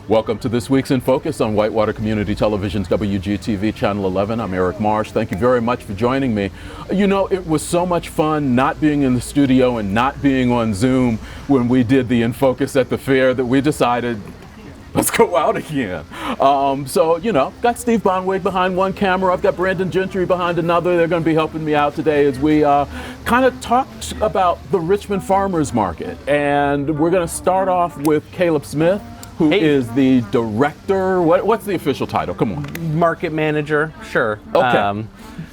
Welcome to this week's In Focus on Whitewater Community Television's WGTV Channel 11. I'm Eric Marsh. Thank you very much for joining me. You know, it was so much fun not being in the studio and not being on Zoom when we did the In Focus at the fair that we decided, let's go out again. So, you know, got Steve Bonwig behind one camera. I've got Brandon Gentry behind another. They're going to be helping me out today as we kind of talked about the Richmond Farmers Market. And we're going to start off with Caleb Smith, who is the director. What's the official title? Come on. Market manager, sure. Okay.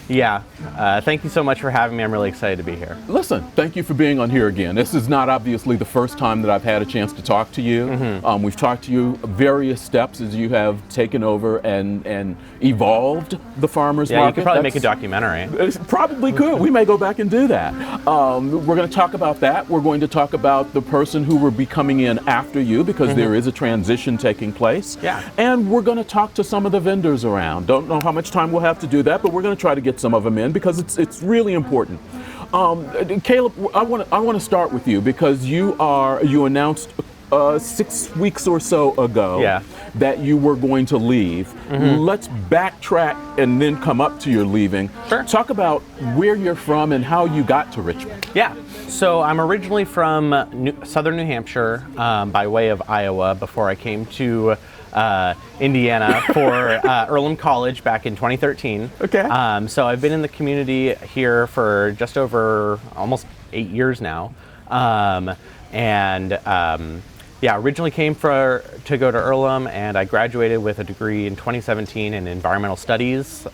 Thank you so much for having me. I'm really excited to be here. Listen, thank you for being on here again. This is not obviously the first time that I've had a chance to talk to you. Mm-hmm. We've talked to you various steps as you have taken over and evolved the farmers market. Yeah, you could probably make a documentary. Probably could. We may go back and do that. We're going to talk about that. We're going to talk about the person who will be coming in after you because there is a transition taking place. Yeah. And we're going to talk to some of the vendors around. Don't know how much time we'll have to do that, but we're going to try to get some of them in because it's really important. Caleb, I want to start with you because you announced 6 weeks or so ago that you were going to leave. Let's backtrack and then come up to your leaving. Sure. Talk about where you're from and how you got to Richmond. Yeah. So I'm originally from southern New Hampshire by way of Iowa before I came to Indiana for Earlham College back in 2013. Okay. So I've been in the community here for just over almost 8 years now. Originally came to go to Earlham, and I graduated with a degree in 2017 in environmental studies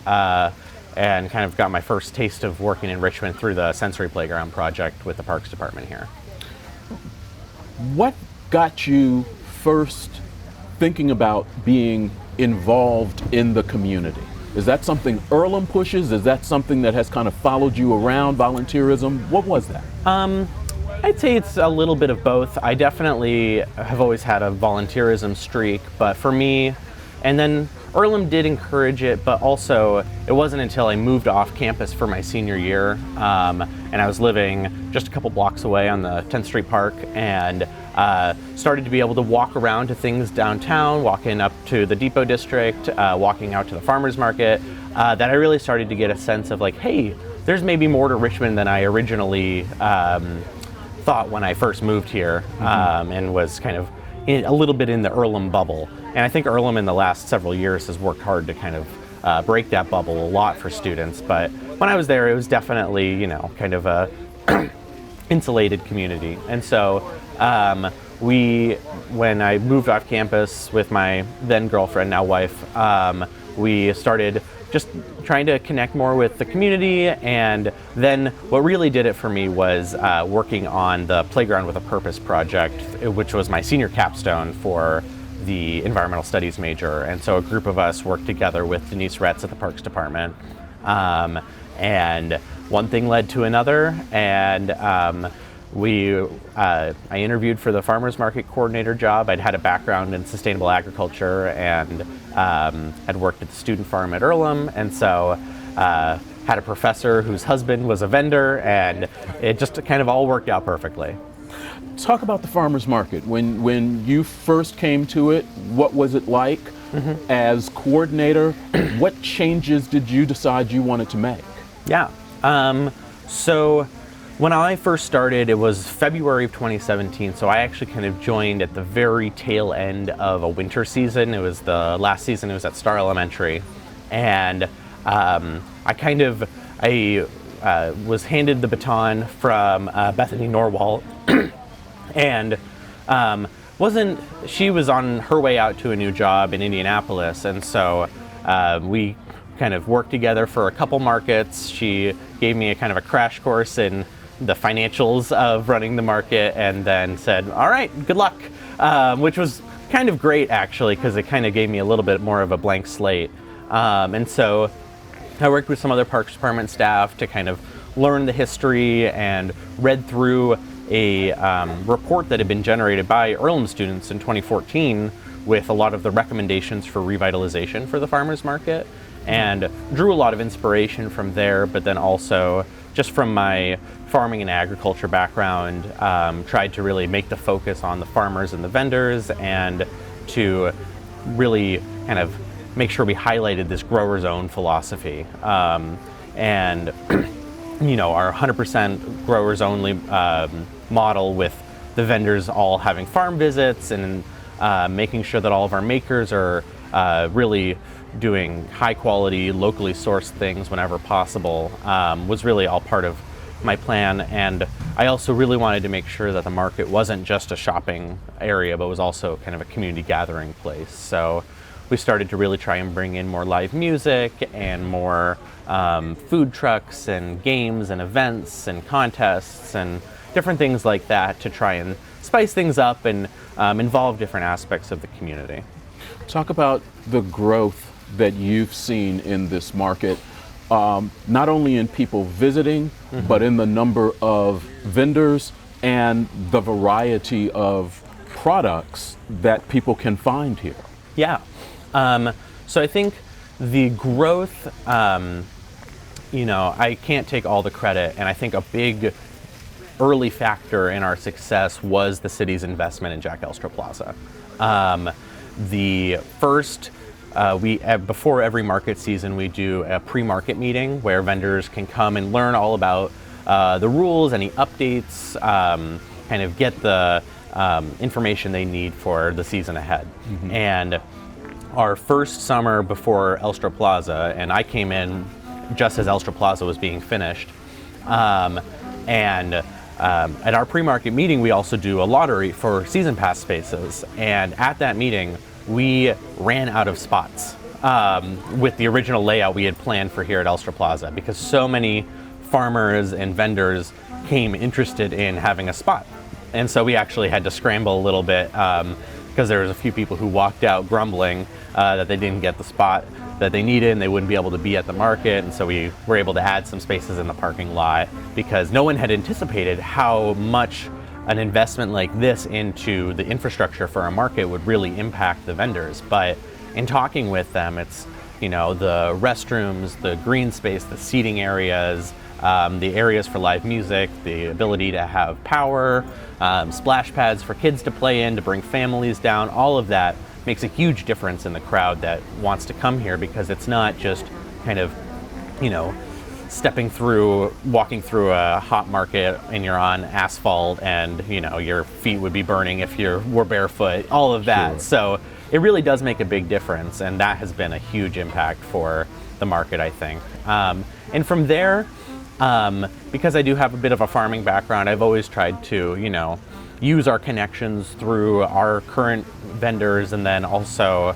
and kind of got my first taste of working in Richmond through the Sensory Playground project with the Parks Department here. What got you first thinking about being involved in the community? Is that something Earlham pushes? Is that something that has kind of followed you around, volunteerism? What was that? I'd say it's a little bit of both. I definitely have always had a volunteerism streak, but for me, and then Earlham did encourage it, but also it wasn't until I moved off campus for my senior year, and I was living just a couple blocks away on the 10th Street Park, and started to be able to walk around to things downtown, walking up to the Depot District, walking out to the farmers market, that I really started to get a sense of like, hey, there's maybe more to Richmond than I originally thought when I first moved here, and was kind of a little bit in the Earlham bubble. And I think Earlham in the last several years has worked hard to kind of break that bubble a lot for students. But when I was there, it was definitely, you know, kind of a insulated community. And so when I moved off campus with my then girlfriend, now wife, we started just trying to connect more with the community, and then what really did it for me was working on the Playground with a Purpose project, which was my senior capstone for the environmental studies major. And so a group of us worked together with Denise Retz at the Parks Department, and one thing led to another, and I interviewed for the farmers market coordinator job. I'd had a background in sustainable agriculture and had worked at the student farm at Earlham, and so had a professor whose husband was a vendor, and it just kind of all worked out perfectly. Talk about the farmers market. When you first came to it, what was it like as coordinator? What changes did you decide you wanted to make? Yeah. So when I first started, it was February of 2017, so I actually kind of joined at the very tail end of a winter season. It was the last season, it was at Star Elementary, and I was handed the baton from Bethany Norwal, and she was on her way out to a new job in Indianapolis, and so we kind of worked together for a couple markets. She gave me a kind of a crash course in the financials of running the market, and then said, all right, good luck, which was kind of great actually, because it kind of gave me a little bit more of a blank slate. And so I worked with some other Parks Department staff to kind of learn the history, and read through a report that had been generated by Earlham students in 2014 with a lot of the recommendations for revitalization for the farmers market, and drew a lot of inspiration from there, but then also just from my farming and agriculture background, tried to really make the focus on the farmers and the vendors, and to really kind of make sure we highlighted this grower's own philosophy. And our 100% growers only model with the vendors all having farm visits and making sure that all of our makers are really doing high quality, locally sourced things whenever possible was really all part of my plan. And I also really wanted to make sure that the market wasn't just a shopping area, but was also kind of a community gathering place. So we started to really try and bring in more live music and more food trucks and games and events and contests and different things like that to try and spice things up and involve different aspects of the community. Talk about the growth that you've seen in this market, not only in people visiting, but in the number of vendors and the variety of products that people can find here. Yeah. So I think the growth, I can't take all the credit, and I think a big early factor in our success was the city's investment in Jack Elstra Plaza. The first, before every market season, we do a pre-market meeting where vendors can come and learn all about the rules, any updates, kind of get the information they need for the season ahead. And our first summer before Elstra Plaza, and I came in just as Elstra Plaza was being finished, at our pre-market meeting, we also do a lottery for season pass spaces. And at that meeting, we ran out of spots with the original layout we had planned for here at Elstra Plaza, because so many farmers and vendors came interested in having a spot. And so we actually had to scramble a little bit because there was a few people who walked out grumbling that they didn't get the spot that they needed and they wouldn't be able to be at the market. And so we were able to add some spaces in the parking lot because no one had anticipated how much an investment like this into the infrastructure for a market would really impact the vendors. But in talking with them, it's, the restrooms, the green space, the seating areas, the areas for live music, the ability to have power, splash pads for kids to play in, to bring families down, all of that makes a huge difference in the crowd that wants to come here, because it's not just kind of, walking through a hot market and you're on asphalt and, your feet would be burning if you were barefoot, all of that. Sure. So it really does make a big difference, and that has been a huge impact for the market, I think. And from there, because I do have a bit of a farming background, I've always tried to, use our connections through our current vendors, and then also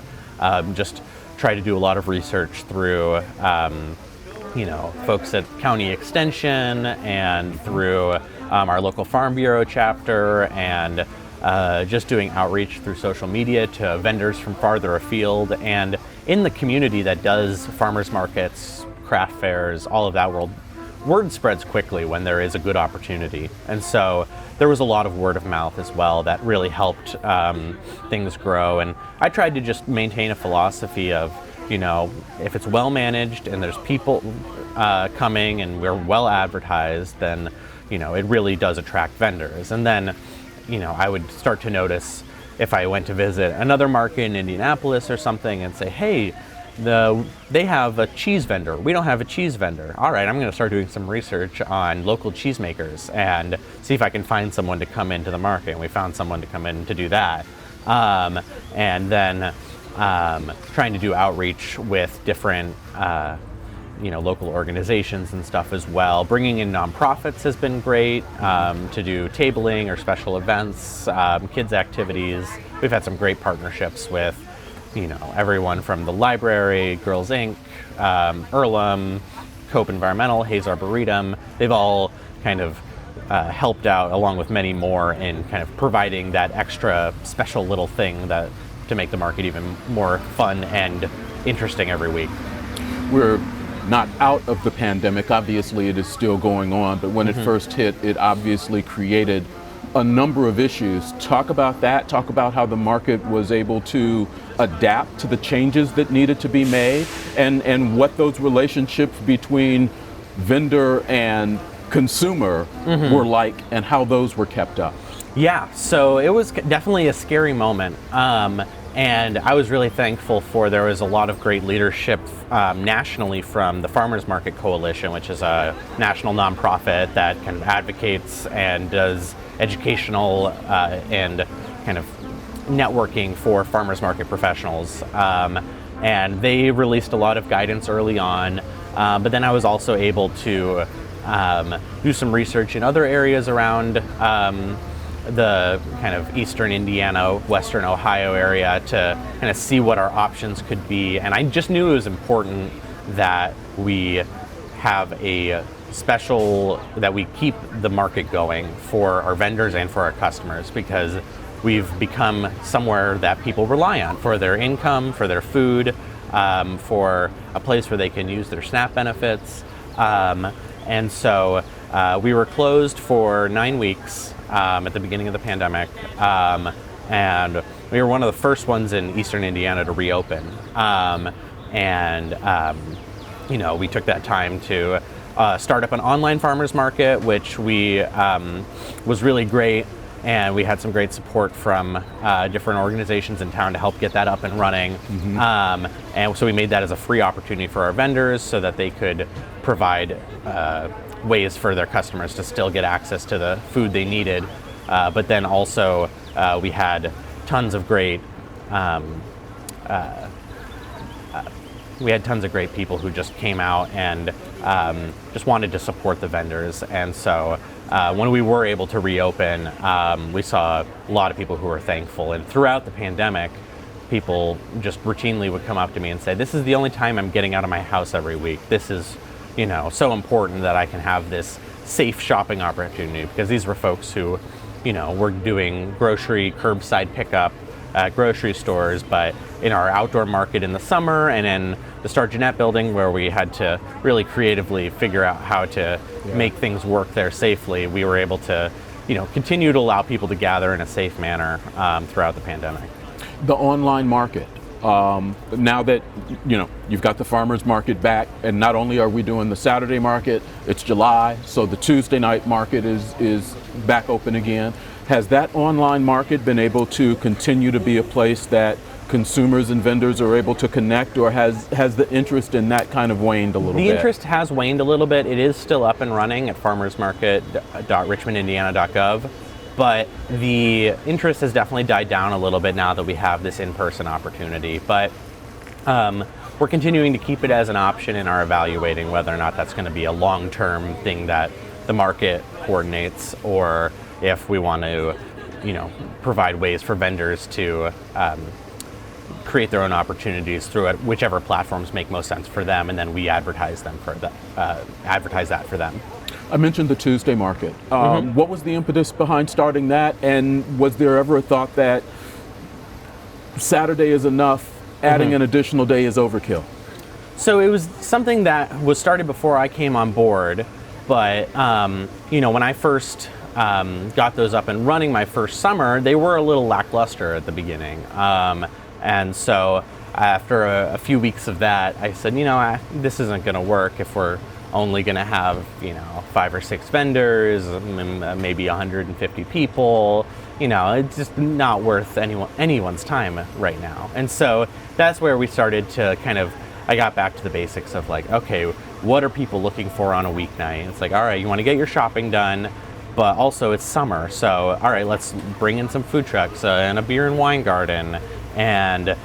just try to do a lot of research through, folks at County Extension and through our local Farm Bureau chapter, and just doing outreach through social media to vendors from farther afield and in the community that does farmers markets, craft fairs, all of that world. Word spreads quickly when there is a good opportunity. And so there was a lot of word of mouth as well that really helped things grow. And I tried to just maintain a philosophy of, if it's well managed and there's people coming and we're well advertised, then, it really does attract vendors. And then, I would start to notice if I went to visit another market in Indianapolis or something and say, hey, they have a cheese vendor. We don't have a cheese vendor. All right, I'm going to start doing some research on local cheesemakers and see if I can find someone to come into the market. And we found someone to come in to do that. And then trying to do outreach with different, local organizations and stuff as well. Bringing in nonprofits has been great to do tabling or special events, kids activities. We've had some great partnerships with everyone from the library, Girls Inc., Earlham, Cope Environmental, Hayes Arboretum. They've all kind of helped out, along with many more, in kind of providing that extra special little thing to make the market even more fun and interesting every week. We're not out of the pandemic. Obviously, it is still going on, but when it first hit, it obviously created a number of issues. Talk about that. Talk about how the market was able to adapt to the changes that needed to be made, and what those relationships between vendor and consumer were like, and how those were kept up. Yeah, so it was definitely a scary moment. And I was really thankful there was a lot of great leadership nationally from the Farmers Market Coalition, which is a national nonprofit that kind of advocates and does educational and kind of networking for farmers market professionals. And they released a lot of guidance early on, but then I was also able to do some research in other areas around the kind of eastern Indiana, western Ohio area to kind of see what our options could be. And I just knew it was important that we have that we keep the market going for our vendors and for our customers, because we've become somewhere that people rely on for their income, for their food, for a place where they can use their SNAP benefits. And so we were closed for 9 weeks at the beginning of the pandemic. And we were one of the first ones in Eastern Indiana to reopen. We took that time to start up an online farmers market, which was really great. And we had some great support from different organizations in town to help get that up and running. Mm-hmm. And so we made that as a free opportunity for our vendors so that they could provide ways for their customers to still get access to the food they needed. But then also we had tons of great people who just came out and just wanted to support the vendors. And so when we were able to reopen, we saw a lot of people who were thankful. And throughout the pandemic, people just routinely would come up to me and say, "This is the only time I'm getting out of my house every week. This is, so important that I can have this safe shopping opportunity," because these were folks who, were doing grocery curbside pickup at grocery stores, but in our outdoor market in the summer and in the Star Jeanette building, where we had to really creatively figure out how to make things work there safely, we were able to, continue to allow people to gather in a safe manner throughout the pandemic. The online market, now that, you've got the farmers market back, and not only are we doing the Saturday market, it's July, so the Tuesday night market is back open again. Has that online market been able to continue to be a place that consumers and vendors are able to connect, or has the interest in that kind of waned a little bit? The interest has waned a little bit. It is still up and running at farmersmarket.richmondindiana.gov, but the interest has definitely died down a little bit now that we have this in-person opportunity. But we're continuing to keep it as an option and are evaluating whether or not that's going to be a long-term thing that the market coordinates, or if we want to, provide ways for vendors to create their own opportunities through it, whichever platforms make most sense for them, and then we advertise that for them. I mentioned the Tuesday market. What was the impetus behind starting that, and was there ever a thought that Saturday is enough, adding an additional day is overkill? So it was something that was started before I came on board, but when I first got those up and running my first summer, they were a little lackluster at the beginning. And so after a few weeks of that, I said, this isn't going to work if we're only going to have, 5 or 6 vendors, maybe 150 people. It's just not worth anyone's time right now. And so that's where we started to I got back to the basics of okay, what are people looking for on a weeknight? It's all right, you want to get your shopping done, but also it's summer. So, all right, let's bring in some food trucks and a beer and wine garden, and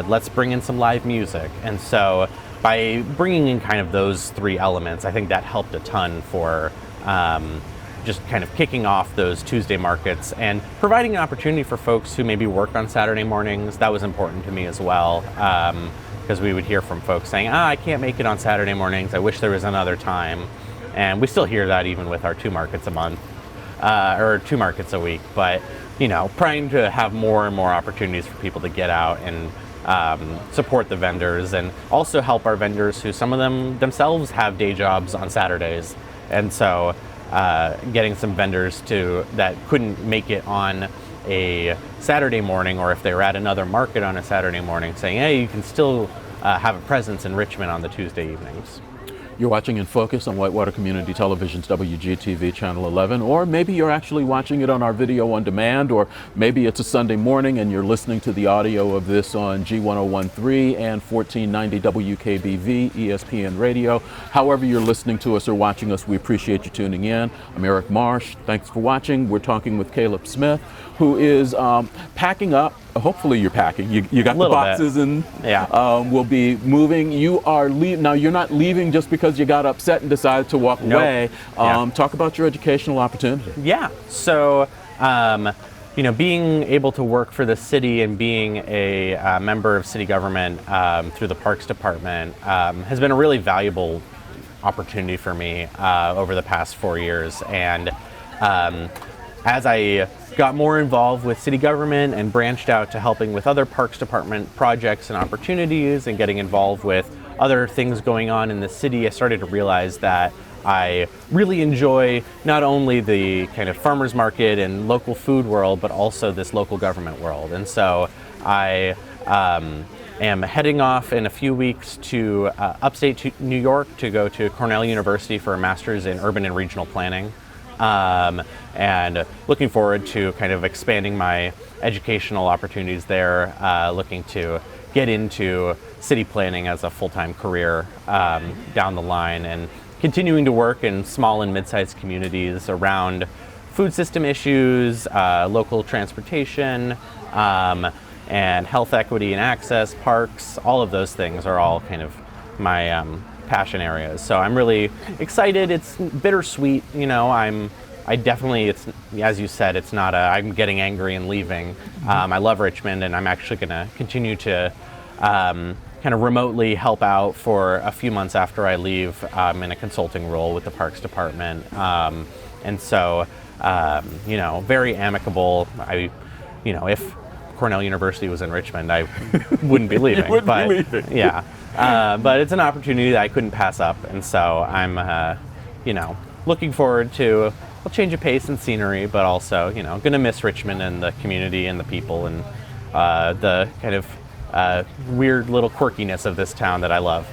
let's bring in some live music. And so by bringing in kind of those 3 elements, I think that helped a ton for just kind of kicking off those Tuesday markets and providing an opportunity for folks who maybe work on Saturday mornings. That was important to me as well, because we would hear from folks saying, I can't make it on Saturday mornings. I wish there was another time. And we still hear that even with our 2 markets a month, or 2 markets a week. But, trying to have more and more opportunities for people to get out and support the vendors, and also help our vendors who some of them themselves have day jobs on Saturdays. And so getting some vendors that couldn't make it on a Saturday morning, or if they were at another market on a Saturday morning, saying, hey, you can still have a presence in Richmond on the Tuesday evenings. You're watching In Focus on Whitewater Community Television's WGTV Channel 11, or maybe you're actually watching it on our video on demand, or maybe it's a Sunday morning and you're listening to the audio of this on G1013 and 1490 WKBV ESPN Radio. However you're listening to us or watching us, we appreciate you tuning in. I'm Eric Marsh. Thanks for watching. We're talking with Caleb Smith, who is packing up. Hopefully you're packing. You got the boxes bit. and Yeah. we'll be moving. You are now you're not leaving just because you got upset and decided to walk away. Talk about your educational opportunity. Yeah. So, being able to work for the city and being a member of city government through the Parks Department has been a really valuable opportunity for me over the past 4 years. And as I got more involved with city government and branched out to helping with other Parks Department projects and opportunities and getting involved with other things going on in the city, I started to realize that I really enjoy not only the kind of farmers market and local food world, but also this local government world. And so I am heading off in a few weeks to upstate New York to go to Cornell University for a master's in urban and regional planning. And looking forward to kind of expanding my educational opportunities there, looking to get into city planning as a full-time career down the line, and continuing to work in small and mid-sized communities around food system issues, local transportation, and health equity and access, parks. All of those things are all kind of my passion areas. So I'm really excited. It's bittersweet, I definitely, it's, as you said, it's not I'm getting angry and leaving. I love Richmond, and I'm actually going to continue to kind of remotely help out for a few months after I leave in a consulting role with the Parks Department. And so, very amicable. If Cornell University was in Richmond, I wouldn't be leaving. Be leaving. Yeah. But it's an opportunity that I couldn't pass up. And so I'm, looking forward to a change of pace and scenery, but also, going to miss Richmond and the community and the people and the kind of weird little quirkiness of this town that I love.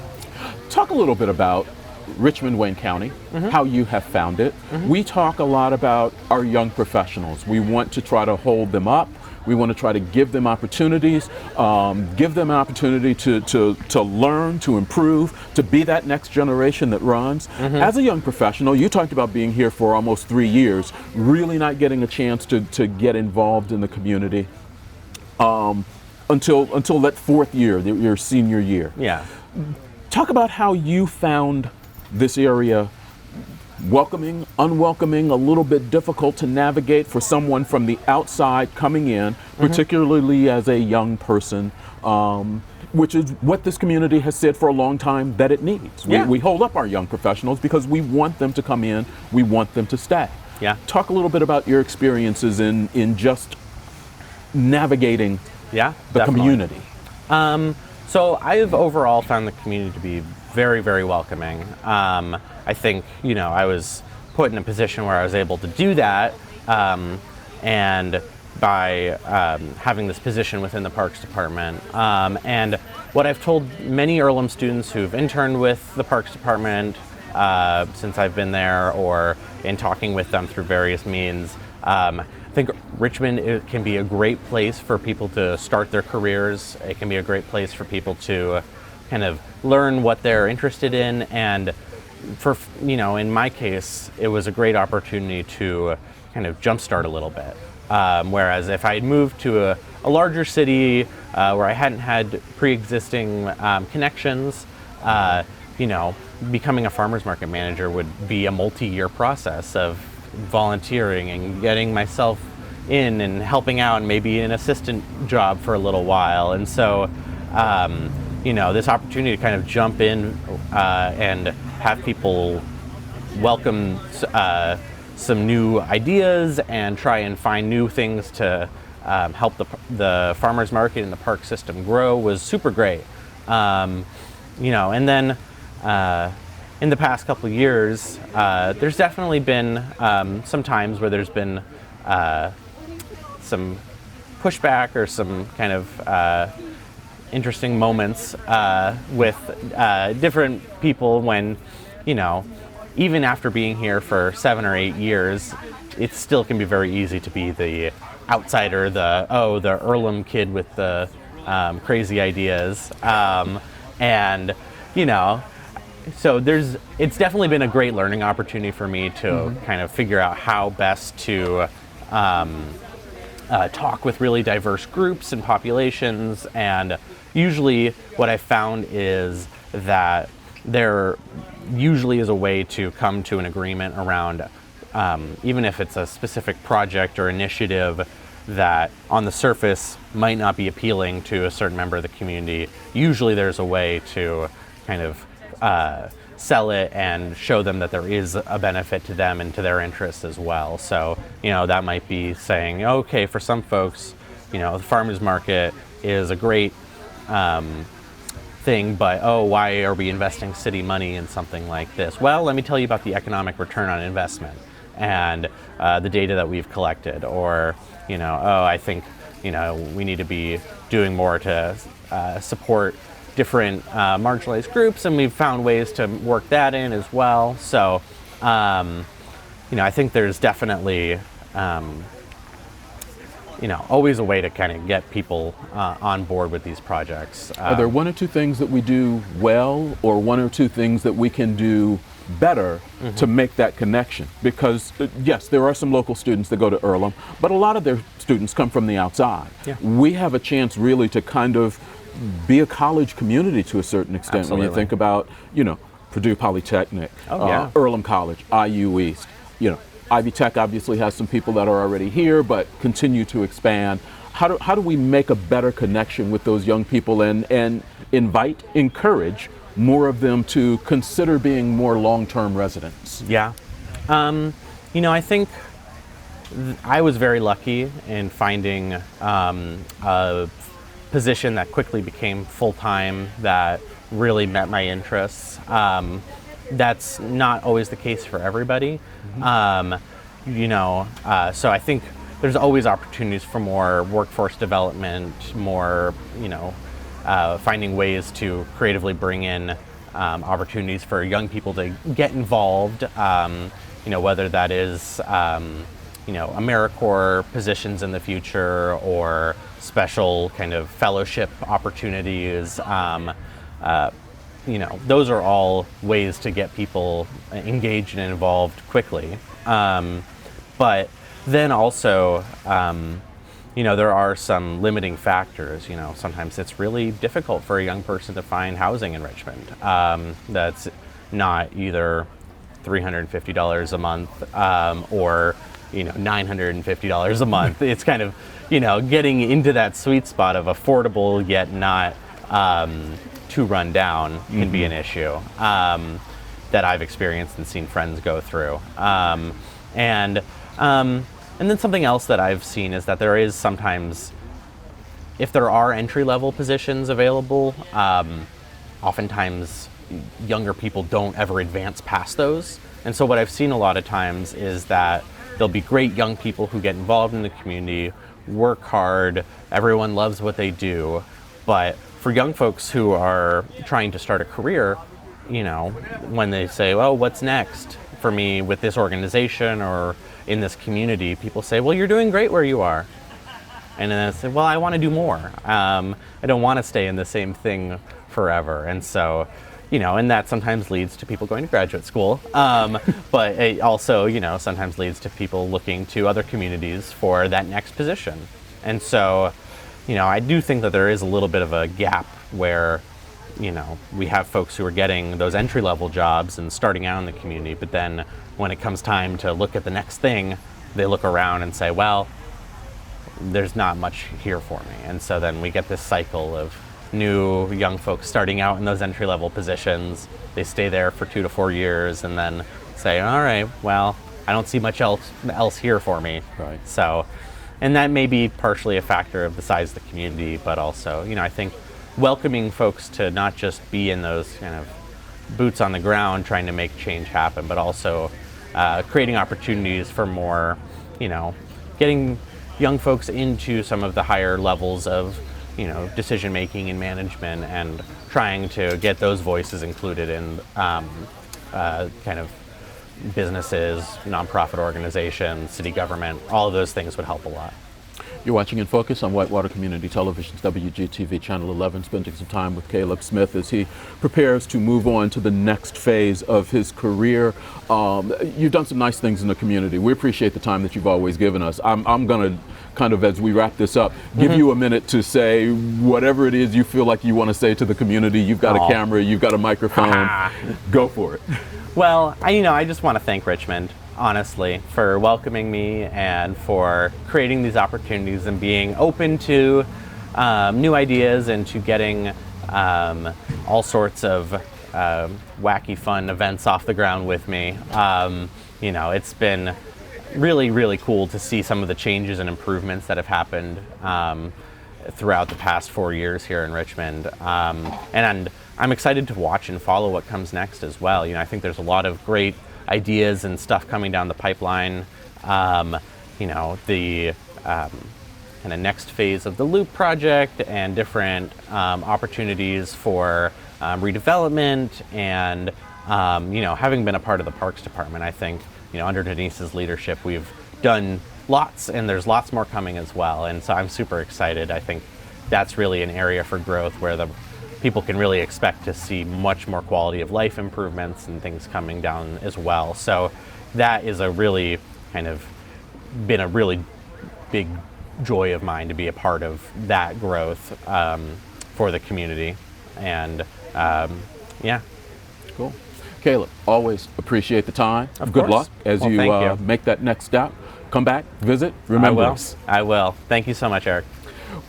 Talk a little bit about Richmond, Wayne County, how you have found it. We talk a lot about our young professionals. We want to try to hold them up. We want to try to give them opportunities, give them an opportunity to learn, to improve, to be that next generation that runs. As a young professional, you talked about being here for almost 3 years, really not getting a chance to get involved in the community until that fourth year, your senior year. Yeah. Talk about how you found this area welcoming, unwelcoming, a little bit difficult to navigate for someone from the outside coming in, particularly as a young person, which is what this community has said for a long time that it needs. Yeah. We hold up our young professionals because we want them to come in, we want them to stay. Yeah. Talk a little bit about your experiences in just navigating the community. So I've overall found the community to be very, very welcoming. I think, I was put in a position where I was able to do that, and by having this position within the Parks Department. And what I've told many Earlham students who've interned with the Parks Department since I've been there, or in talking with them through various means, I think Richmond can be a great place for people to start their careers. It can be a great place for people to kind of learn what they're interested in, and for, in my case, it was a great opportunity to kind of jumpstart a little bit. Whereas if I had moved to a larger city where I hadn't had pre-existing connections, becoming a farmers market manager would be a multi-year process of volunteering and getting myself in and helping out, and maybe an assistant job for a little while. And so, this opportunity to kind of jump in and have people welcome some new ideas and try and find new things to help the farmers market and the park system grow was super great. And then in the past couple of years, there's definitely been some times where there's been some pushback or some kind of interesting moments with different people when you know, even after being here for 7 or 8 years, it still can be very easy to be the outsider, the Earlham kid with the crazy ideas, and you know, so it's definitely been a great learning opportunity for me to kind of figure out how best to talk with really diverse groups and populations. And usually what I found is that there usually is a way to come to an agreement around, even if it's a specific project or initiative that on the surface might not be appealing to a certain member of the community. Usually there's a way to kind of sell it and show them that there is a benefit to them and to their interests as well. So, you know, that might be saying, okay, for some folks, you know, the farmers market is a great thing, but why are we investing city money in something like this? Well, let me tell you about the economic return on investment and the data that we've collected. Or, you know, I think, you know, we need to be doing more to support different marginalized groups, and we've found ways to work that in as well. So, you know, I think there's definitely, you know, always a way to kind of get people on board with these projects. Are there one or two things that we do well, or one or two things that we can do better to make that connection? Because yes, there are some local students that go to Earlham, but a lot of their students come from the outside. Yeah. We have a chance really to kind of be a college community to a certain extent. Absolutely. When you think about, you know, Purdue Polytechnic, Earlham College, IU East, you know, Ivy Tech obviously has some people that are already here, but continue to expand. How do we make a better connection with those young people and encourage more of them to consider being more long-term residents? Yeah. You know, I think I was very lucky in finding a position that quickly became full-time that really met my interests. That's not always the case for everybody. You know, so I think there's always opportunities for more workforce development, more, you know, finding ways to creatively bring in opportunities for young people to get involved, you know, whether that is, you know, AmeriCorps positions in the future or special kind of fellowship opportunities. You know, those are all ways to get people engaged and involved quickly. But then also, you know, there are some limiting factors. You know, sometimes it's really difficult for a young person to find housing in Richmond that's not either $350 a month or, you know, $950 a month. It's kind of, you know, getting into that sweet spot of affordable yet not too run down can be an issue that I've experienced and seen friends go through. And then something else that I've seen is that there is sometimes, if there are entry-level positions available, oftentimes younger people don't ever advance past those. And so what I've seen a lot of times is that there'll be great young people who get involved in the community, work hard, everyone loves what they do, but for young folks who are trying to start a career, you know, when they say, well, what's next for me with this organization or in this community, people say, well, you're doing great where you are. And then I say, well, I want to do more. I don't want to stay in the same thing forever. And so, you know, and that sometimes leads to people going to graduate school. But it also, you know, sometimes leads to people looking to other communities for that next position. And so, you know, I do think that there is a little bit of a gap where, you know, we have folks who are getting those entry-level jobs and starting out in the community, but then when it comes time to look at the next thing, they look around and say, well, there's not much here for me. And so then we get this cycle of new young folks starting out in those entry-level positions. They stay there for 2 to 4 years and then say, all right, well, I don't see much else here for me. Right. So, and that may be partially a factor of the size of the community, but also, you know, I think welcoming folks to not just be in those kind of boots on the ground trying to make change happen, but also creating opportunities for more, you know, getting young folks into some of the higher levels of, you know, decision making and management, and trying to get those voices included in kind of businesses, nonprofit organizations, city government, all of those things would help a lot. You're watching In Focus on Whitewater Community Television's WGTV Channel 11, spending some time with Caleb Smith as he prepares to move on to the next phase of his career. You've done some nice things in the community. We appreciate the time that you've always given us. I'm going to kind of, as we wrap this up, give you a minute to say whatever it is you feel like you want to say to the community. You've got a camera, you've got a microphone. Go for it. Well, I just want to thank Richmond, honestly, for welcoming me and for creating these opportunities and being open to new ideas and to getting all sorts of wacky, fun events off the ground with me. It's been really, really cool to see some of the changes and improvements that have happened throughout the past 4 years here in Richmond. And I'm excited to watch and follow what comes next as well. I think there's a lot of great ideas and stuff coming down the pipeline. The kind of next phase of the Loop project and different opportunities for redevelopment and, having been a part of the Parks Department, I think, under Denise's leadership, we've done lots and there's lots more coming as well. And so I'm super excited. I think that's really an area for growth where the people can really expect to see much more quality of life improvements and things coming down as well. So that is been a really big joy of mine to be a part of that growth for the community. And Cool. Caleb, always appreciate the time. Of Good course. luck as Well, you thank you. make that next step. Come back, visit, remember us. I will. Thank you so much, Eric.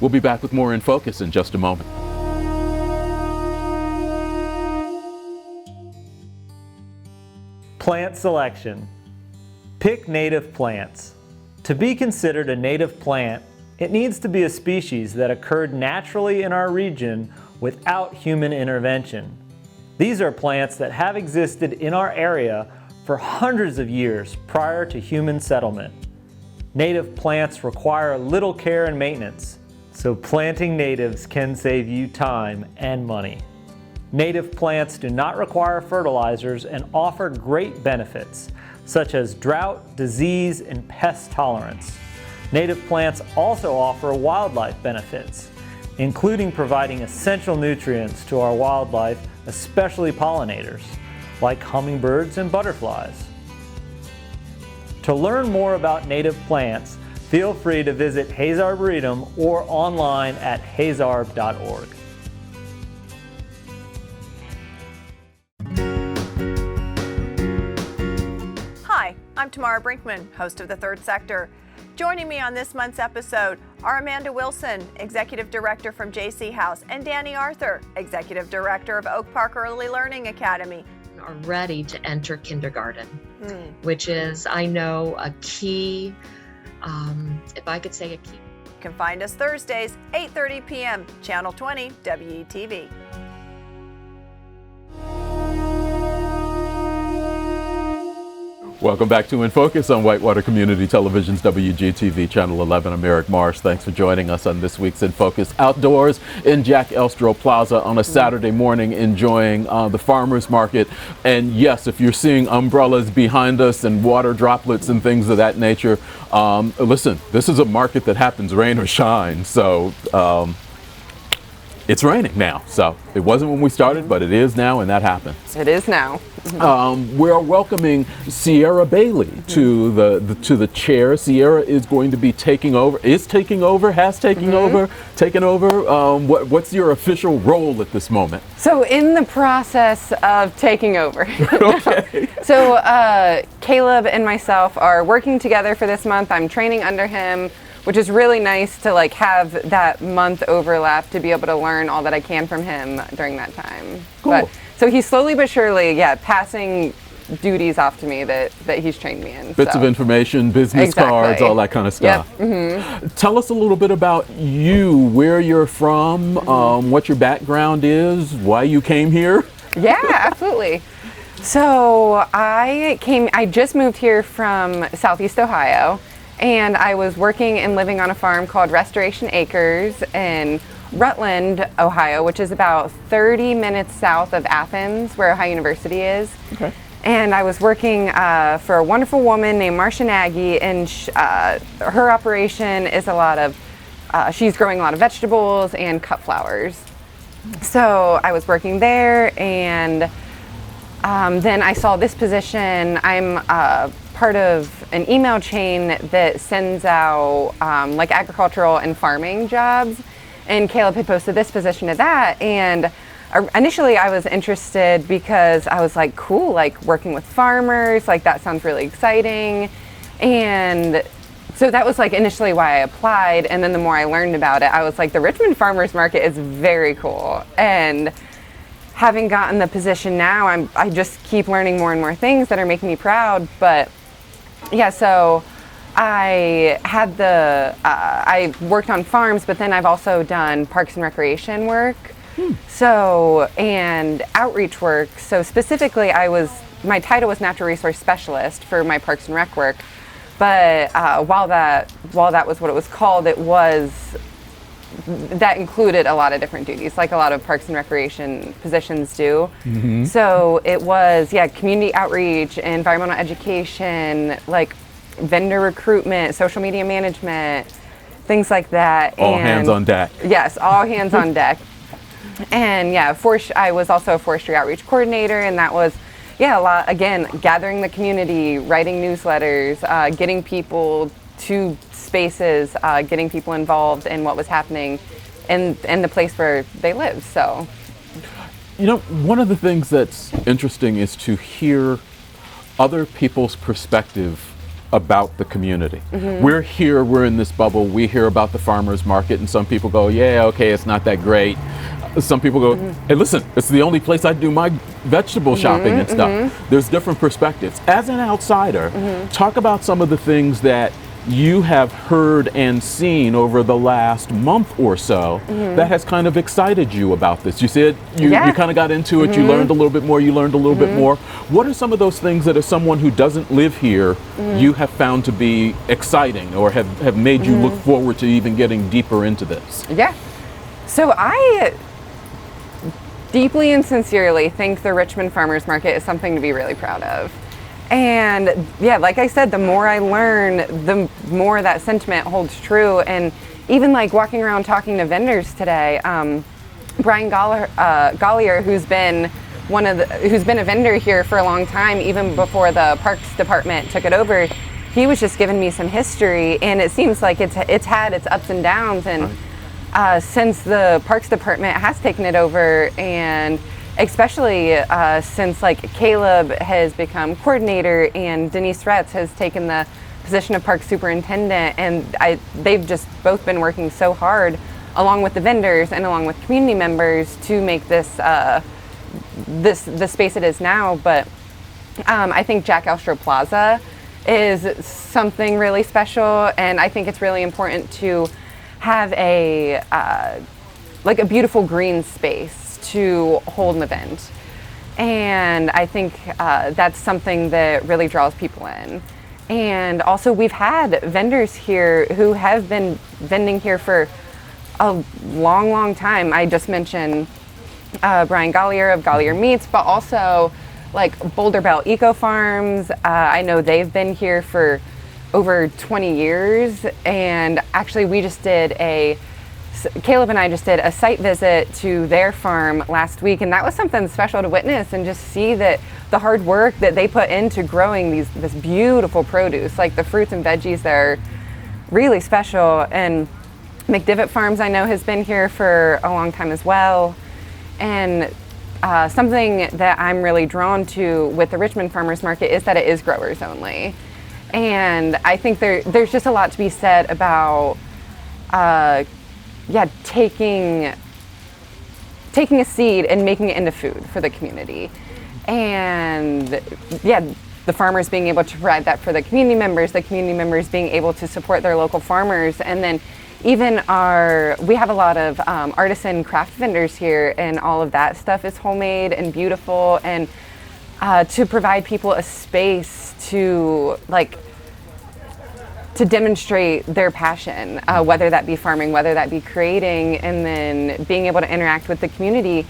We'll be back with more In Focus in just a moment. Plant selection. Pick native plants. To be considered a native plant, it needs to be a species that occurred naturally in our region without human intervention. These are plants that have existed in our area for hundreds of years prior to human settlement. Native plants require little care and maintenance, so planting natives can save you time and money. Native plants do not require fertilizers and offer great benefits, such as drought, disease, and pest tolerance. Native plants also offer wildlife benefits, including providing essential nutrients to our wildlife, especially pollinators, like hummingbirds and butterflies. To learn more about native plants, feel free to visit Hayes Arboretum or online at hayesarb.org. Hi, I'm Tamara Brinkman, host of The Third Sector. Joining me on this month's episode are Amanda Wilson, Executive Director from JC House, and Danny Arthur, Executive Director of Oak Park Early Learning Academy. Are ready to enter kindergarten, which is, I know, a key, if I could say a key. You can find us Thursdays, 8:30 p.m., Channel 20, WETV. Welcome back to In Focus on Whitewater Community Television's WGTV Channel 11. I'm Eric Marsh. Thanks for joining us on this week's In Focus outdoors in Jack Elstro Plaza on a Saturday morning, enjoying the farmers market. And yes, if you're seeing umbrellas behind us and water droplets and things of that nature, listen, this is a market that happens rain or shine. So it's raining now. So it wasn't when we started, but it is now, and that happens. It is now. We're welcoming Cierra Bailey to the chair. Cierra is going to be taking over. Taken over. What's your official role at this moment? So in the process of taking over. Okay. So Caleb and myself are working together for this month. I'm training under him, which is really nice to have that month overlap to be able to learn all that I can from him during that time. Cool. So he's slowly but surely, passing duties off to me that he's trained me in. Bits of information, business cards, all that kind of stuff. Yep. Mm-hmm. Tell us a little bit about you, where you're from, what your background is, why you came here. Yeah, absolutely. So I just moved here from Southeast Ohio, and I was working and living on a farm called Restoration Acres in Rutland, Ohio, which is about 30 minutes south of Athens, where Ohio University is. Okay. And I was working for a wonderful woman named Marcia Nagy, and her operation is she's growing a lot of vegetables and cut flowers. So I was working there, and then I saw this position. I'm part of an email chain that sends out like agricultural and farming jobs, and Caleb had posted this position to that, and initially I was interested because I was like, cool, like working with farmers, like that sounds really exciting. And so that was like initially why I applied, and then the more I learned about it, I was like, the Richmond Farmers Market is very cool. And having gotten the position now, I just keep learning more and more things that are making me proud. But yeah, so I had I worked on farms, but then I've also done parks and recreation work. So, and outreach work. So specifically my title was natural resource specialist for my parks and rec work. But while that was what it was called, that included a lot of different duties, like a lot of parks and recreation positions do. So it was, community outreach, environmental education, like vendor recruitment, social media management, things like that. All hands on deck. Yes, all hands on deck. And I was also a forestry outreach coordinator, and that was, a lot, again, gathering the community, writing newsletters, getting people to spaces, getting people involved in what was happening in the place where they live. So, you know, one of the things that's interesting is to hear other people's perspective about the community. We're here, we're in this bubble, we hear about the farmers market, and some people go, yeah, okay, it's not that great. Some people go, hey, listen, it's the only place I do my vegetable shopping and stuff. There's different perspectives. As an outsider, talk about some of the things that you have heard and seen over the last month or so that has kind of excited you about this. You said you kind of got into it, you learned a little bit more, more. What are some of those things that as someone who doesn't live here, you have found to be exciting or have made you look forward to even getting deeper into this? Yeah. So I deeply and sincerely think the Richmond Farmers Market is something to be really proud of. And like I said, the more I learn, the more that sentiment holds true. And even like walking around talking to vendors today, Brian Gollier, who's been a vendor here for a long time, even before the Parks Department took it over, he was just giving me some history, and it seems like it's had its ups and downs. And since the Parks Department has taken it over, and especially since like Caleb has become coordinator and Denise Retz has taken the position of park superintendent, and they've just both been working so hard along with the vendors and along with community members to make this the space it is now. But I think Jack Elstro Plaza is something really special, and I think it's really important to have a beautiful green space to hold an event. And I think that's something that really draws people in. And also we've had vendors here who have been vending here for a long, long time. I just mentioned Brian Gollier of Gollier Meats, but also like Boulder Belt Eco Farms. I know they've been here for over 20 years. And actually Caleb and I just did a site visit to their farm last week, and that was something special to witness and just see that the hard work that they put into growing this beautiful produce, like the fruits and veggies there, are really special. And McDivitt Farms, I know, has been here for a long time as well. And something that I'm really drawn to with the Richmond Farmers Market is that it is growers only. And I think there's just a lot to be said about taking a seed and making it into food for the community. And the farmers being able to provide that for the community members being able to support their local farmers. And then even we have a lot of artisan craft vendors here, and all of that stuff is homemade and beautiful. And to provide people a space to demonstrate their passion, whether that be farming, whether that be creating, and then being able to interact with the community.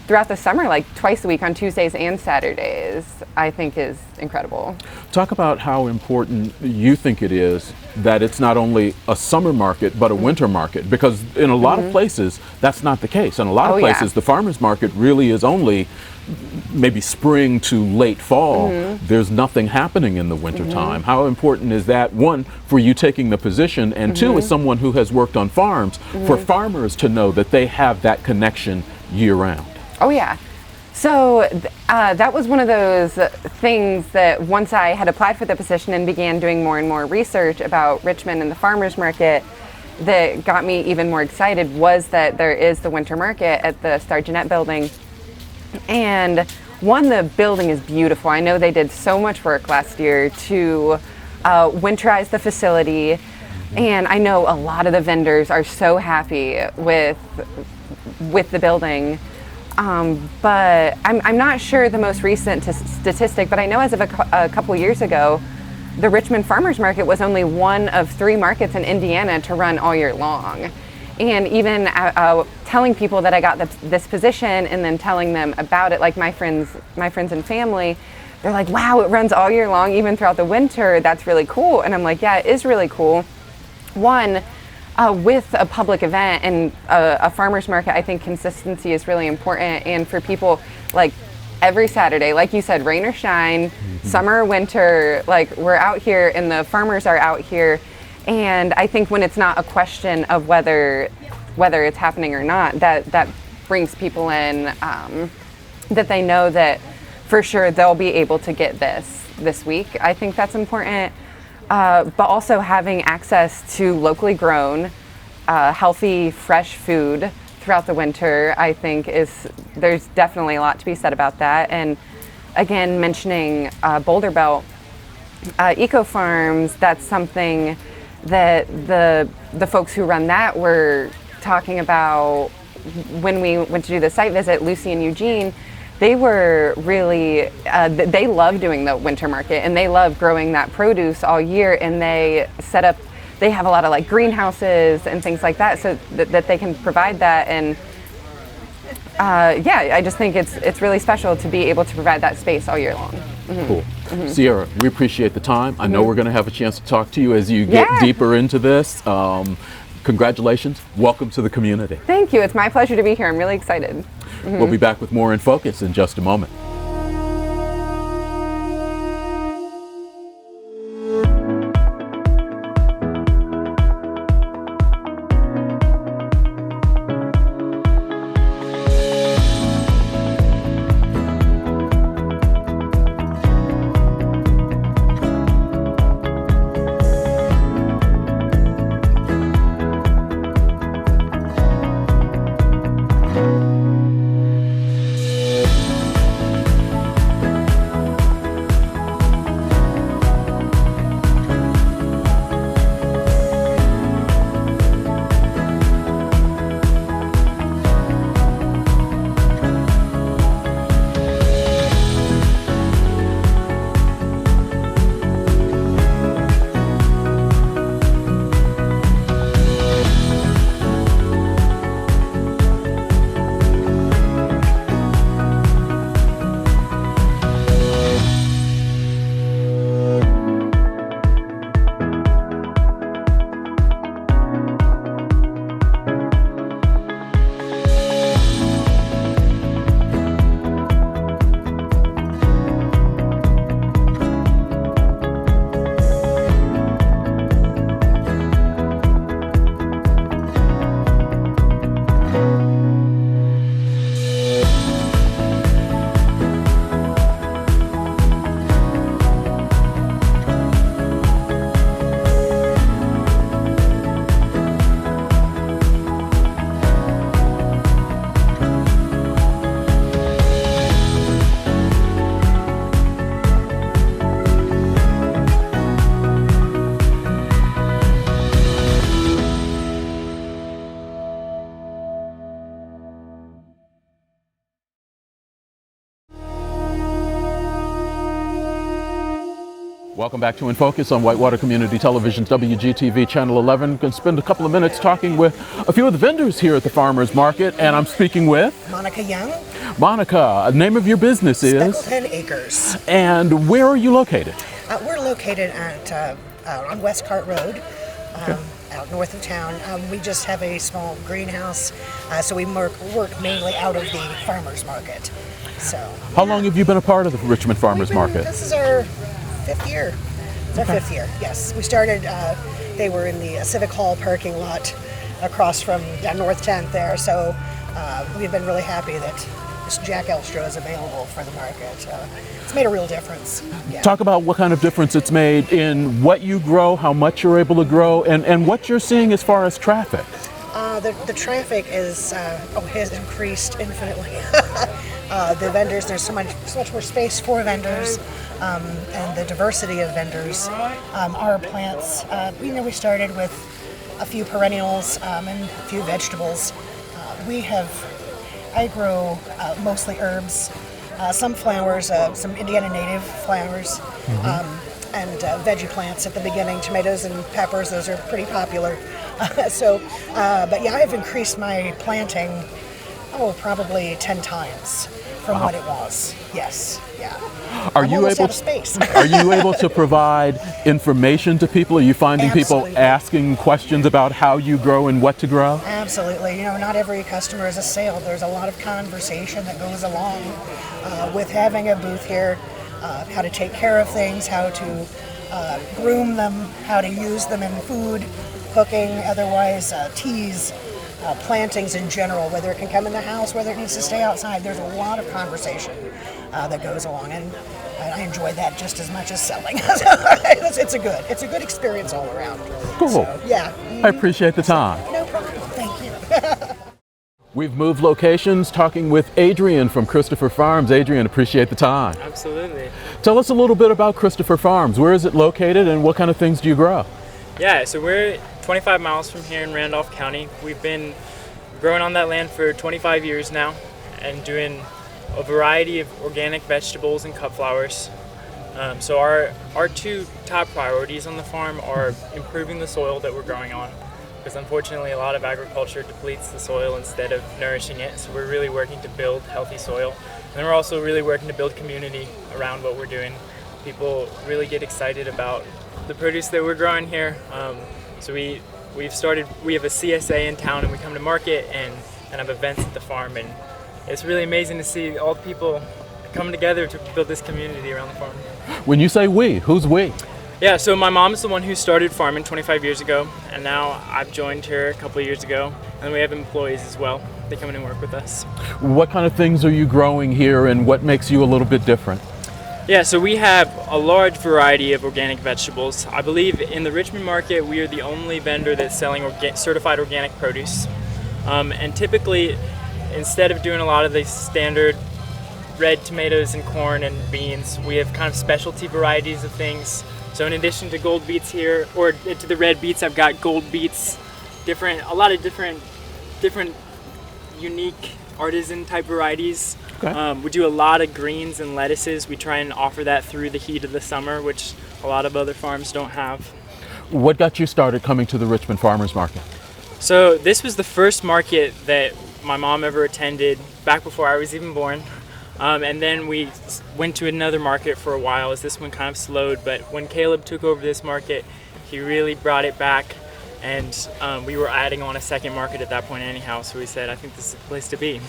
throughout the summer, like twice a week on Tuesdays and Saturdays, I think is incredible. Talk about how important you think it is that it's not only a summer market, but a winter market, because in a lot of places, that's not the case. In a lot of places, the farmers market really is only maybe spring to late fall. There's nothing happening in the winter time. How important is that, one, for you taking the position, and two, as someone who has worked on farms, for farmers to know that they have that connection year round? Oh yeah. So that was one of those things that once I had applied for the position and began doing more and more research about Richmond and the farmers market, that got me even more excited was that there is the winter market at the Sargenet building. And one, the building is beautiful. I know they did so much work last year to winterize the facility, and I know a lot of the vendors are so happy with the building. But I'm not sure the most recent statistic, but I know as of a couple years ago, the Richmond Farmers Market was only one of 3 markets in Indiana to run all year long. And even telling people that I got this position and then telling them about it, like my friends and family, they're like, wow, it runs all year long, even throughout the winter. That's really cool. And I'm like, yeah, it is really cool. One, with a public event and a farmer's market, I think consistency is really important. And for people, like every Saturday, like you said, rain or shine, summer or winter, like we're out here and the farmers are out here. And I think when it's not a question of whether it's happening or not, that brings people in, that they know that for sure they'll be able to get this week. I think that's important. But also having access to locally grown, healthy, fresh food throughout the winter, I think there's definitely a lot to be said about that. And again, mentioning Boulder Belt Eco Farms, that's something that the folks who run that were talking about when we went to do the site visit. Lucy and Eugene, they were really, they love doing the winter market and they love growing that produce all year, and they have a lot of like greenhouses and things like that, so that they can provide that. And yeah, I just think it's really special to be able to provide that space all year long. Cool. Cierra, we appreciate the time. I know we're going to have a chance to talk to you as you get deeper into this. Congratulations. Welcome to the community. Thank you. It's my pleasure to be here. I'm really excited. We'll be back with more In Focus in just a moment. Welcome back to In Focus on Whitewater Community Television's WGTV Channel 11. We're going to spend a couple of minutes talking with a few of the vendors here at the Farmers Market, and I'm speaking with Monica Young. Monica. The name of your business is? Speckleton Acres. And where are you located? We're located at on West Cart Road, out north of town. We just have a small greenhouse, so we work mainly out of the farmers market. So. How long have you been a part of the Richmond Farmers Market? This is our 5th year. It's our 5th year. Yes, we started. They were in the Civic Hall parking lot across from North 10th there. So we've been really happy that this Jack Elstro is available for the market. It's made a real difference. Yeah. Talk about what kind of difference it's made in what you grow, how much you're able to grow, and what you're seeing as far as traffic. The traffic has increased infinitely. The vendors, there's so much more space for vendors, and the diversity of vendors. Our plants, we started with a few perennials and a few vegetables. I grow mostly herbs, some flowers, some Indiana native flowers, and veggie plants at the beginning, tomatoes and peppers. Those are pretty popular. But yeah, I've increased my planting, probably 10 times from what it was. Yes, yeah. Are I'm you almost able? Out of space. Are you able to provide information to people? Are you finding Absolutely. people asking questions about how you grow and what to grow? Absolutely. Not every customer is a sale. There's a lot of conversation that goes along with having a booth here, how to take care of things, how to groom them, how to use them in food, cooking, otherwise teas, plantings in general, whether it can come in the house, whether it needs to stay outside. There's a lot of conversation that goes along, and I enjoy that just as much as selling. It's a good experience all around. Cool. So, yeah. I appreciate the time. No problem. Thank you. We've moved locations, talking with Adrian from Christopher Farms. Adrian, appreciate the time. Absolutely. Tell us a little bit about Christopher Farms. Where is it located and what kind of things do you grow? Yeah, so we're 25 miles from here in Randolph County. We've been growing on that land for 25 years now and doing a variety of organic vegetables and cut flowers. So our two top priorities on the farm are improving the soil that we're growing on, because unfortunately a lot of agriculture depletes the soil instead of nourishing it. So we're really working to build healthy soil. And then we're also really working to build community around what we're doing. People really get excited about the produce that we're growing here. So we have a CSA in town, and we come to market and have events at the farm, and it's really amazing to see all the people coming together to build this community around the farm. When you say we, who's we? Yeah, so my mom is the one who started farming 25 years ago, and now I've joined her a couple of years ago, and we have employees as well. They come in and work with us. What kind of things are you growing here, and what makes you a little bit different? Yeah, so we have a large variety of organic vegetables. I believe in the Richmond market, we are the only vendor that's selling certified organic produce. And typically, instead of doing a lot of the standard red tomatoes and corn and beans, we have kind of specialty varieties of things. So in addition to gold beets here, or to the red beets, I've got gold beets, a lot of different unique artisan type varieties. Okay. We do a lot of greens and lettuces. We try and offer that through the heat of the summer, which a lot of other farms don't have. What got you started coming to the Richmond Farmers Market? So this was the first market that my mom ever attended back before I was even born. And then we went to another market for a while as this one kind of slowed. But when Caleb took over this market, he really brought it back. And we were adding on a second market at that point anyhow, so we said, I think this is the place to be.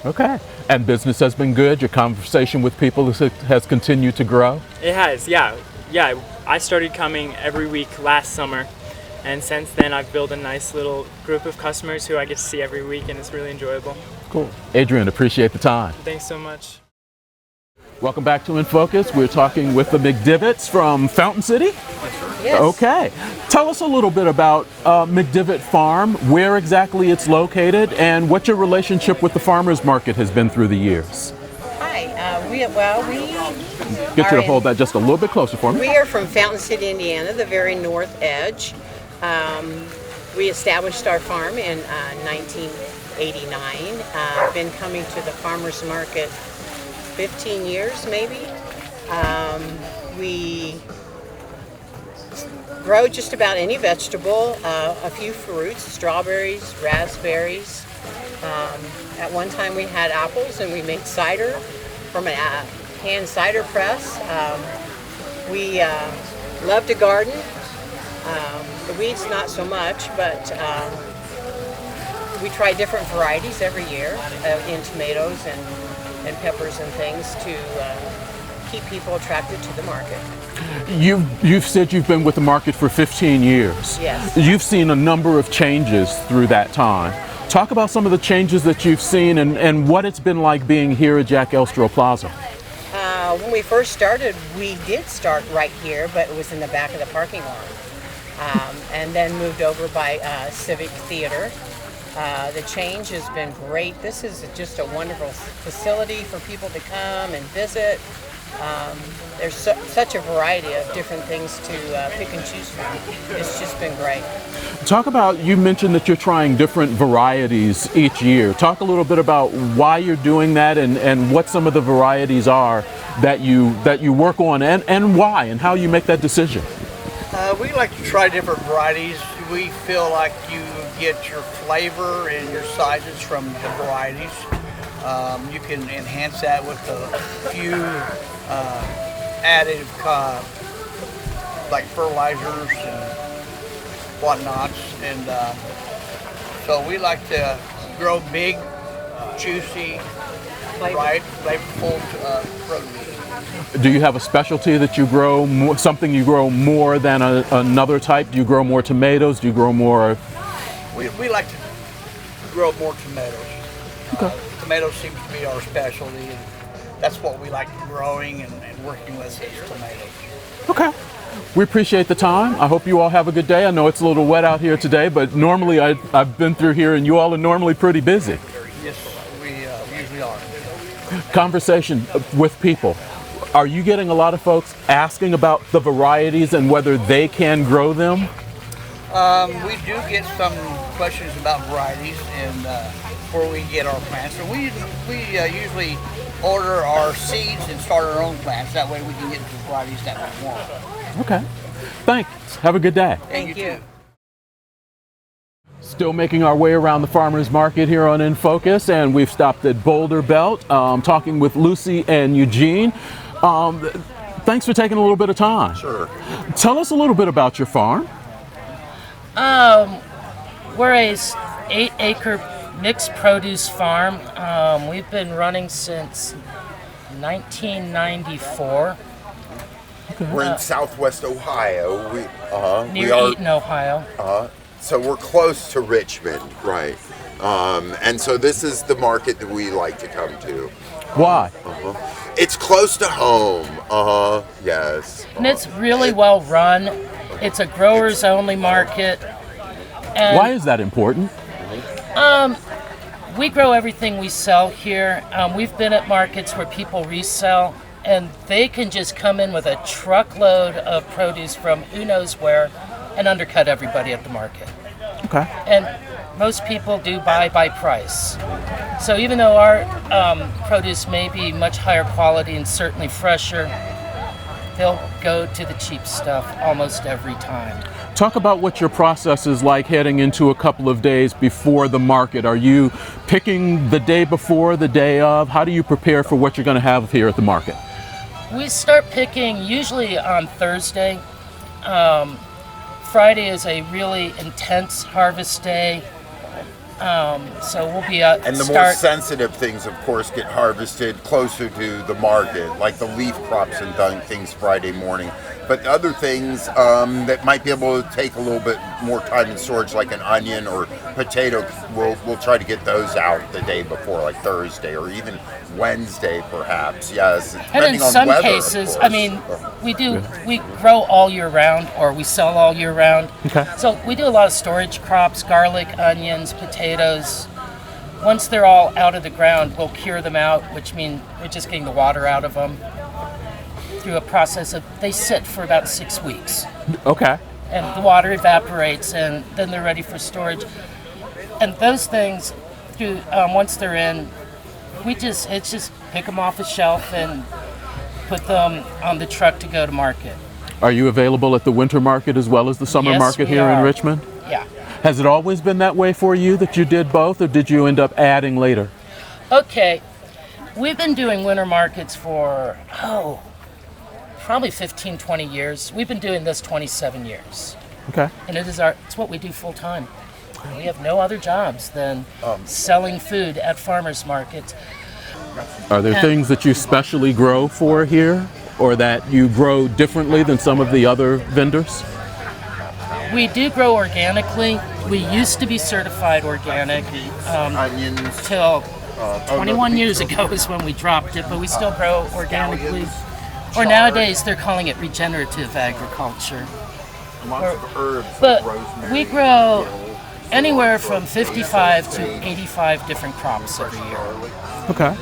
Okay. And business has been good? Your conversation with people has continued to grow? It has, yeah. Yeah, I started coming every week last summer, and since then I've built a nice little group of customers who I get to see every week, and it's really enjoyable. Cool. Adrian, appreciate the time. Thanks so much. Welcome back to In Focus. We're talking with the McDivotts from Fountain City. Yes. Okay. Tell us a little bit about McDivitt Farm, where exactly it's located, and what your relationship with the farmers market has been through the years. Hi, we Get you to hold that just a little bit closer for me. We are from Fountain City, Indiana, the very north edge. We established our farm in 1989. I've been coming to the farmers market 15 years maybe. We grow just about any vegetable, a few fruits, strawberries, raspberries. At one time we had apples and we made cider from a hand cider press. We love to garden. The weeds not so much, but we try different varieties every year in tomatoes and peppers and things to keep people attracted to the market. You've said you've been with the market for 15 years. Yes. You've seen a number of changes through that time. Talk about some of the changes that you've seen and what it's been like being here at Jack Elstro Plaza. When we first started, we did start right here, but it was in the back of the parking lot. And then moved over by Civic Theater. The change has been great. This is just a wonderful facility for people to come and visit. There's such a variety of different things to pick and choose from. It's just been great. Talk about, you mentioned that you're trying different varieties each year. Talk a little bit about why you're doing that and what some of the varieties are that you work on and why and how you make that decision. We like to try different varieties. We feel like you get your flavor and your sizes from the varieties. You can enhance that with a few additive like fertilizers and whatnots, and so we like to grow big, juicy, flavorful produce. Do you have a specialty that you grow, something you grow more than another type? Do you grow more tomatoes? Do you grow more? We like to grow more tomatoes. Okay. Tomatoes seems to be our specialty, and that's what we like growing and working with is tomatoes. Okay. We appreciate the time. I hope you all have a good day. I know it's a little wet out here today, but normally I've been through here and you all are normally pretty busy. Yes, we usually are. Conversation with people. Are you getting a lot of folks asking about the varieties and whether they can grow them? We do get some questions about varieties and where we get our plants. And we usually order our seeds and start our own plants. That way we can get the varieties that we want. Okay. Thanks. Have a good day. Thank you. Still making our way around the farmers market here on In Focus, and we've stopped at Boulder Belt, talking with Lucy and Eugene. Thanks for taking a little bit of time. Sure. Tell us a little bit about your farm. We're a 8-acre mixed produce farm. We've been running since 1994. Okay. We're in Southwest Ohio. Near Eaton, Ohio. So we're close to Richmond, right? And so this is the market that we like to come to. Why? It's close to home. Yes. And it's really well run. It's a growers only market. And why is that important? We grow everything we sell here. We've been at markets where people resell, and they can just come in with a truckload of produce from who knows where and undercut everybody at the market. Okay. And most people do buy by price. So even though our produce may be much higher quality and certainly fresher, they'll go to the cheap stuff almost every time. Talk about what your process is like heading into a couple of days before the market. Are you picking the day before, the day of? How do you prepare for what you're going to have here at the market? We start picking usually on Thursday. Friday is a really intense harvest day. So we'll be out. And the more sensitive things, of course, get harvested closer to the market, like the leaf crops and things Friday morning. But other things that might be able to take a little bit more time in storage, like an onion or potato, we'll try to get those out the day before, like Thursday or even Wednesday, perhaps. Yes, and in some cases, I mean, we grow all year round, or we sell all year round. Okay. So we do a lot of storage crops: garlic, onions, potatoes. Once they're all out of the ground, we'll cure them out, which means we're just getting the water out of them through a process of, they sit for about 6 weeks. Okay. And the water evaporates, and then they're ready for storage. And those things, once they're in, it's just pick them off the shelf and put them on the truck to go to market. Are you available at the winter market as well as the summer Yes, market we here in are. Richmond? Yeah. Has it always been that way for you, that you did both, or did you end up adding later? Okay. We've been doing winter markets for, probably 15, 20 years. We've been doing this 27 years. Okay. And it's what we do full time. We have no other jobs than selling food at farmers markets. Are there things that you specially grow for here, or that you grow differently than some of the other vendors? We do grow organically. We used to be certified organic Onions. till 21 years ago is when we dropped it, but we still grow organically. Or nowadays they're calling it regenerative agriculture. Lots of herbs. But rosemary, we grow dill, anywhere from 55 to 85 different crops every year. Okay.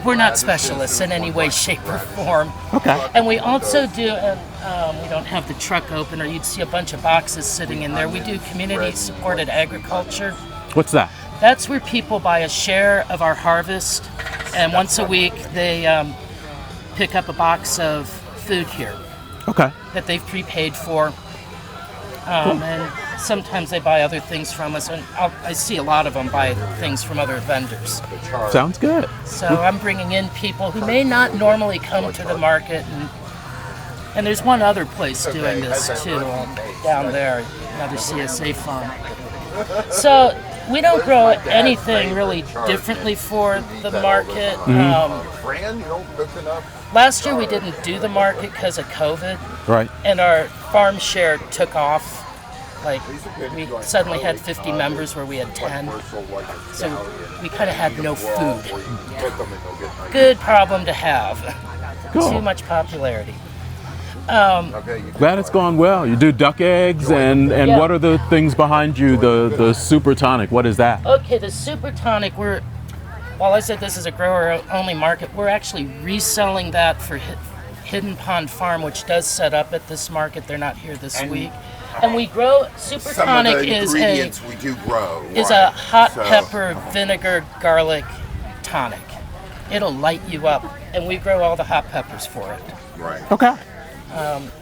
We're not specialists in any way, shape, or form. Okay. And we also do, and we don't have the truck open, or you'd see a bunch of boxes sitting in there. We do community-supported agriculture. What's that? That's where people buy a share of our harvest, and once a week they pick up a box of food here Okay. that they've prepaid for. And sometimes they buy other things from us, and I see a lot of them buy things from other vendors. Sounds good. So I'm bringing in people who may not normally come to the market, and there's one other place doing this too, down there, another CSA farm. So we don't grow anything really differently for the market. Fran, you don't cook enough. Last year we didn't do the market because of COVID, Right. and our farm share took off. Like, we suddenly had 50 members where we had 10. So we kind of had no food. Good problem to have. Cool. Too much popularity. Glad it's gone well. You do duck eggs, and Yeah. what are the things behind you? The super tonic. What is that? Okay, the super tonic, while I said this is a grower-only market, we're actually reselling that for Hidden Pond Farm, which does set up at this market. They're not here this week. And we grow, super Some tonic of the is ingredients we do grow. a right? hot So- pepper, vinegar, garlic tonic. It'll light you up, and we grow all the hot peppers for it. Right. Okay.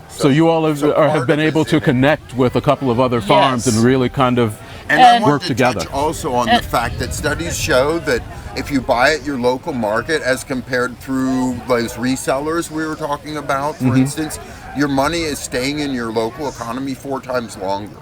So you all have, so part have been of able it's to in it. connect with a couple of other farms Yes. and really kind of And I And- want work to together. touch also on the fact that studies show that if you buy at your local market as compared through those resellers we were talking about, for instance, your money is staying in your local economy 4 times longer.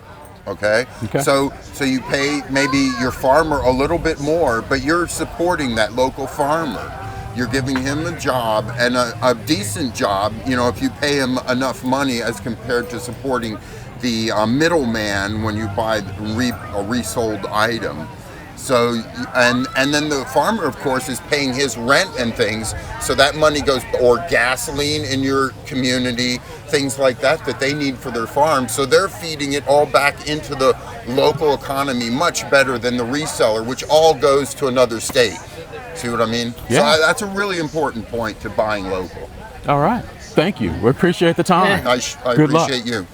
Okay? Okay. So you pay maybe your farmer a little bit more, but you're supporting that local farmer. You're giving him a job, and a decent job, you know, if you pay him enough money as compared to supporting the middleman when you buy a resold item. So, and then the farmer, of course, is paying his rent and things, so that money goes, or gasoline in your community, things like that they need for their farm. So they're feeding it all back into the local economy much better than the reseller, which all goes to another state. See what I mean? Yeah. So that's a really important point to buying local. All right. Thank you. We appreciate the time. I Good luck. appreciate you.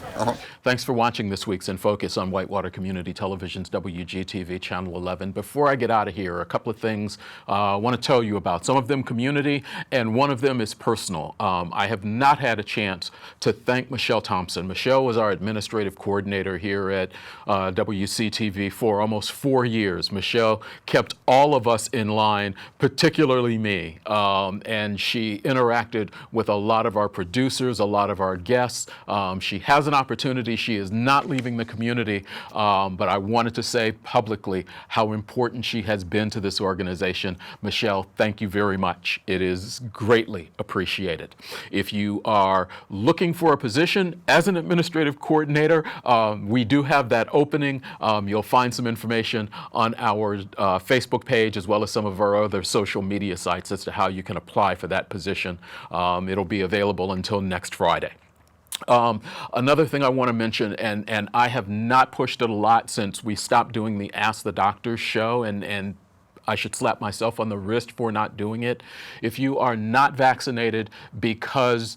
Thanks for watching this week's In Focus on Whitewater Community Television's WGTV Channel 11. Before I get out of here, a couple of things I want to tell you about. Some of them community, and one of them is personal. I have not had a chance to thank Michelle Thompson. Michelle was our administrative coordinator here at WCTV for almost 4 years. Michelle kept all of us in line, particularly me, and she interacted with a lot of our producers, a lot of our guests. She has an opportunity. She is not leaving the community, but I wanted to say publicly how important she has been to this organization. Michelle, thank you very much. It is greatly appreciated. If you are looking for a position as an administrative coordinator, we do have that opening. You'll find some information on our Facebook page as well as some of our other social media sites as to how you can apply for that position. It'll be available until next Friday. Another thing I want to mention, and I have not pushed it a lot since we stopped doing the Ask the Doctor show, and I should slap myself on the wrist for not doing it. If you are not vaccinated because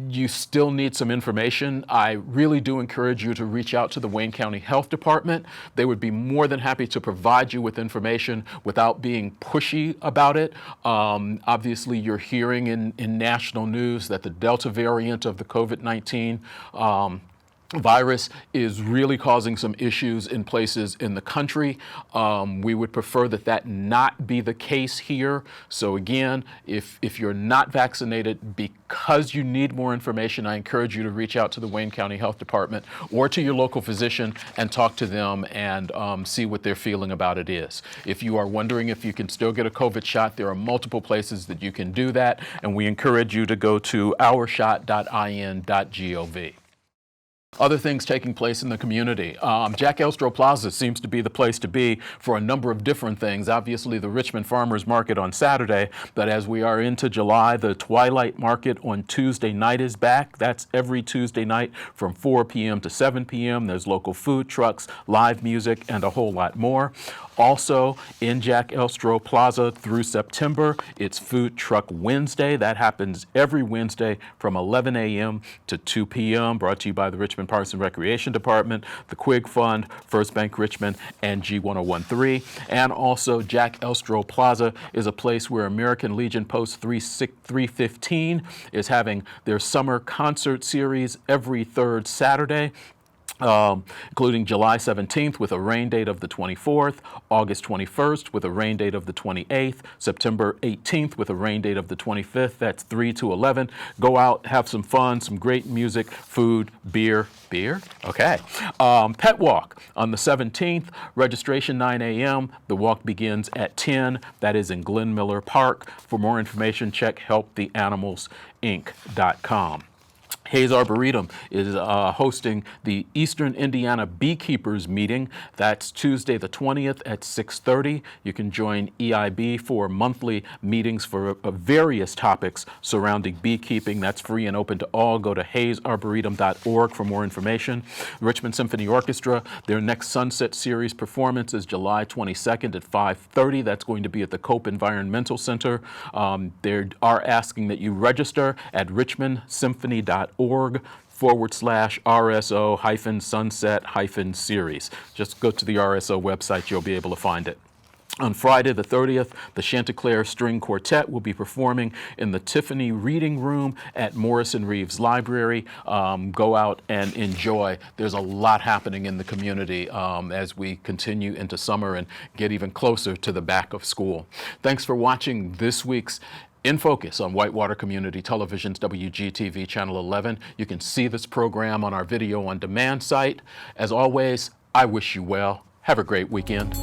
you still need some information, I really do encourage you to reach out to the Wayne County Health Department. They would be more than happy to provide you with information without being pushy about it. Obviously, you're hearing in national news that the Delta variant of the COVID-19 virus is really causing some issues in places in the country. We would prefer that that not be the case here. So again, if you're not vaccinated because you need more information, I encourage you to reach out to the Wayne County Health Department or to your local physician and talk to them and see what their feeling about it is. If you are wondering if you can still get a COVID shot, there are multiple places that you can do that, and we encourage you to go to ourshot.in.gov. Other things taking place in the community. Jack Elstro Plaza seems to be the place to be for a number of different things. Obviously, the Richmond Farmers Market on Saturday, but as we are into July, the Twilight Market on Tuesday night is back. That's every Tuesday night from 4 p.m. to 7 p.m. There's local food trucks, live music, and a whole lot more. Also, in Jack Elstro Plaza through September, it's Food Truck Wednesday. That happens every Wednesday from 11 a.m. to 2 p.m., brought to you by the Richmond Parks and Recreation Department, the Quig Fund, First Bank Richmond, and G1013. And also, Jack Elstro Plaza is a place where American Legion Post 315 is having their summer concert series every third Saturday. Including July 17th with a rain date of the 24th, August 21st with a rain date of the 28th, September 18th with a rain date of the 25th. That's 3 to 11. Go out, have some fun, some great music, food, beer. Okay. Pet Walk on the 17th, registration 9 a.m. The walk begins at 10. That is in Glen Miller Park. For more information, check helptheanimalsinc.com. Hayes Arboretum is hosting the Eastern Indiana Beekeepers Meeting. That's Tuesday the 20th at 6:30. You can join EIB for monthly meetings for various topics surrounding beekeeping. That's free and open to all. Go to hayesarboretum.org for more information. Richmond Symphony Orchestra, their next Sunset Series performance is July 22nd at 5:30. That's going to be at the Cope Environmental Center. They are asking that you register at richmondsymphony.org/RSO-sunset-series. Just go to the RSO website, you'll be able to find it. On Friday the 30th, the Chanticleer String Quartet will be performing in the Tiffany Reading Room at Morrison Reeves Library. Go out and enjoy. There's a lot happening in the community as we continue into summer and get even closer to the back of school. Thanks for watching this week's In Focus on Whitewater Community Television's WGTV Channel 11. You can see this program on our video on demand site. As always, I wish you well. Have a great weekend.